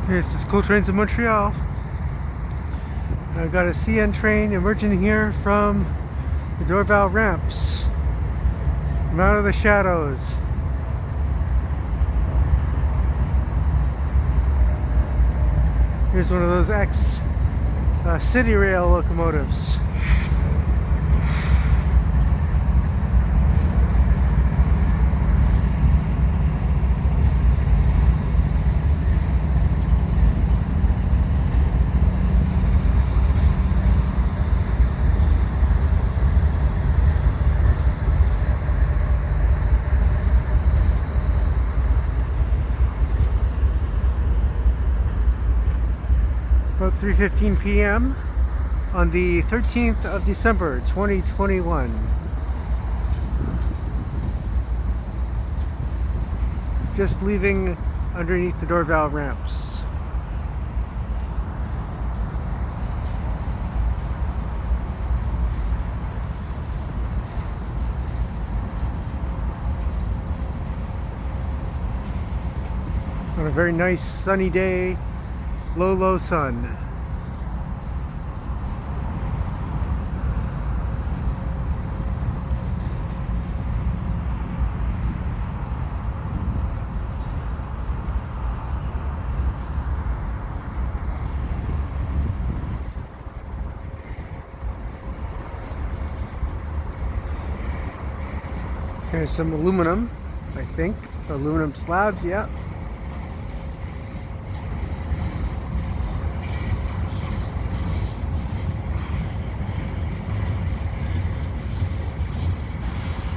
Yes, this is cool trains in Montreal. I got a CN train emerging here from the Dorval Ramps. I'm out of the shadows. Here's one of those Citirail locomotives. About 3:15 p.m. on the 13th of December 2021. Just leaving underneath the Dorval Ramps. On a very nice sunny day, low sun. There's some aluminum, I think. Aluminum slabs, yeah.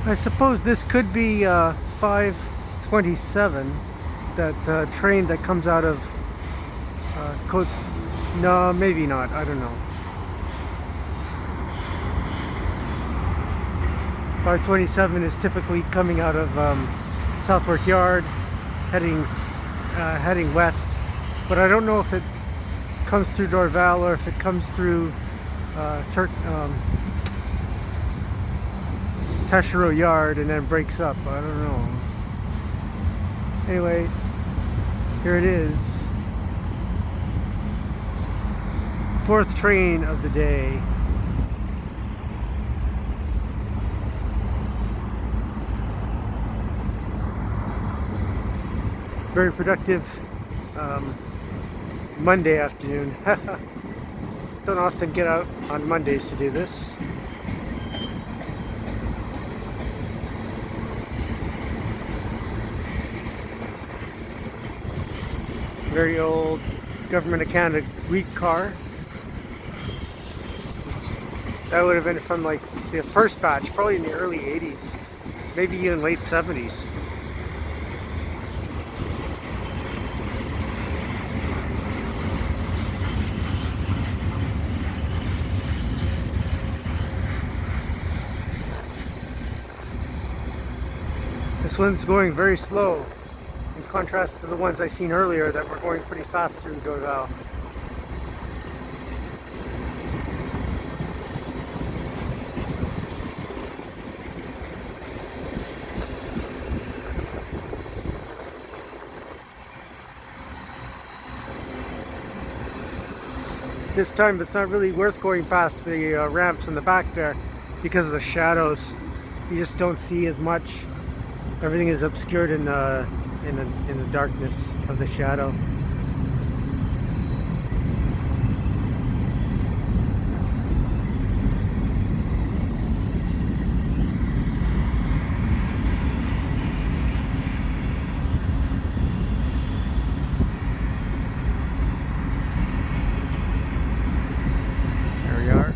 I suppose this could be 527, that train that comes out of Côte. No, maybe not. I don't know. 527 is typically coming out of Southwark Yard, heading west. But I don't know if it comes through Dorval or if it comes through Shaddow Yard and then breaks up. I don't know. Anyway, here it is. Fourth train of the day. Very productive Monday afternoon. Don't often get out on Mondays to do this. Very old Government of Canada Greek car. That would have been from like the first batch, probably in the early 80s, maybe even late 70s. This one's going very slow, in contrast to the ones I seen earlier that were going pretty fast through Dorval. This time it's not really worth going past the ramps in the back there because of the shadows. You just don't see as much. Everything is obscured in the darkness of the shadow. There we are.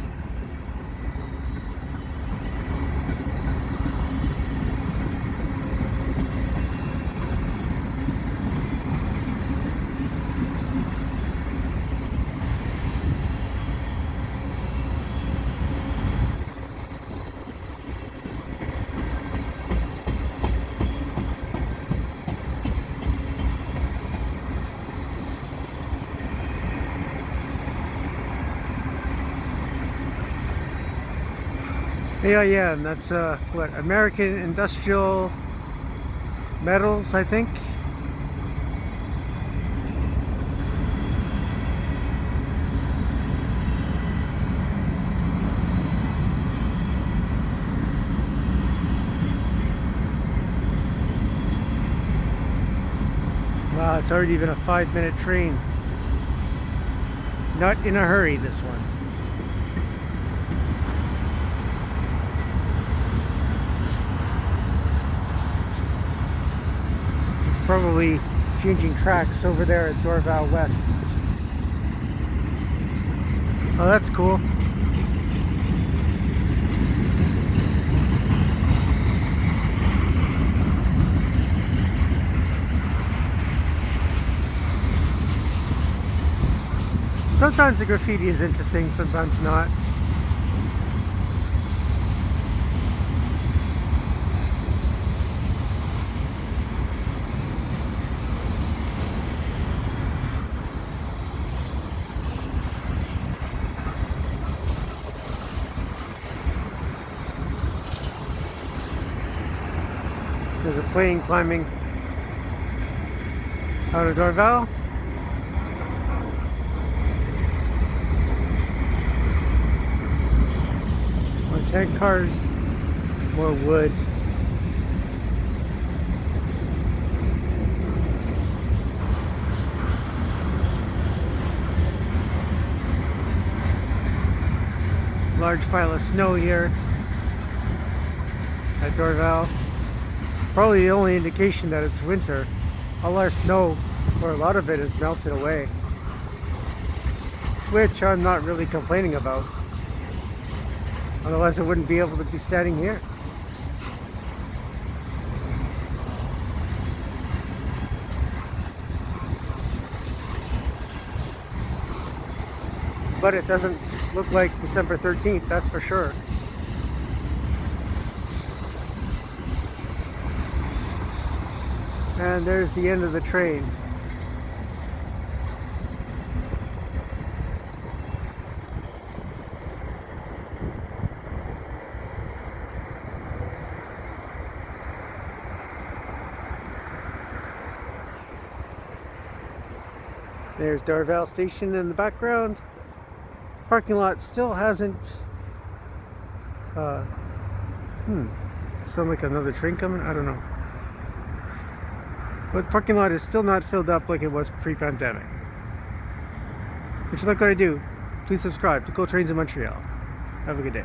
Yeah, and that's what, American Industrial Metals, I think. Wow, it's already been a 5-minute train. Not in a hurry, this one. It's probably changing tracks over there at Dorval West. Oh, that's cool. Sometimes the graffiti is interesting, sometimes not. There's a plane climbing out of Dorval. More tank cars, more wood. Large pile of snow here at Dorval. Probably the only indication that it's winter. All our snow, or a lot of it, is melted away, which I'm not really complaining about. Otherwise I wouldn't be able to be standing here. But it doesn't look like December 13th, that's for sure. And there's the end of the train. There's Dorval Station in the background. Parking lot still hasn't sound like another train coming? I don't know. But parking lot is still not filled up like it was pre-pandemic. If you like what I do, please subscribe to Cool Trains in Montreal. Have a good day.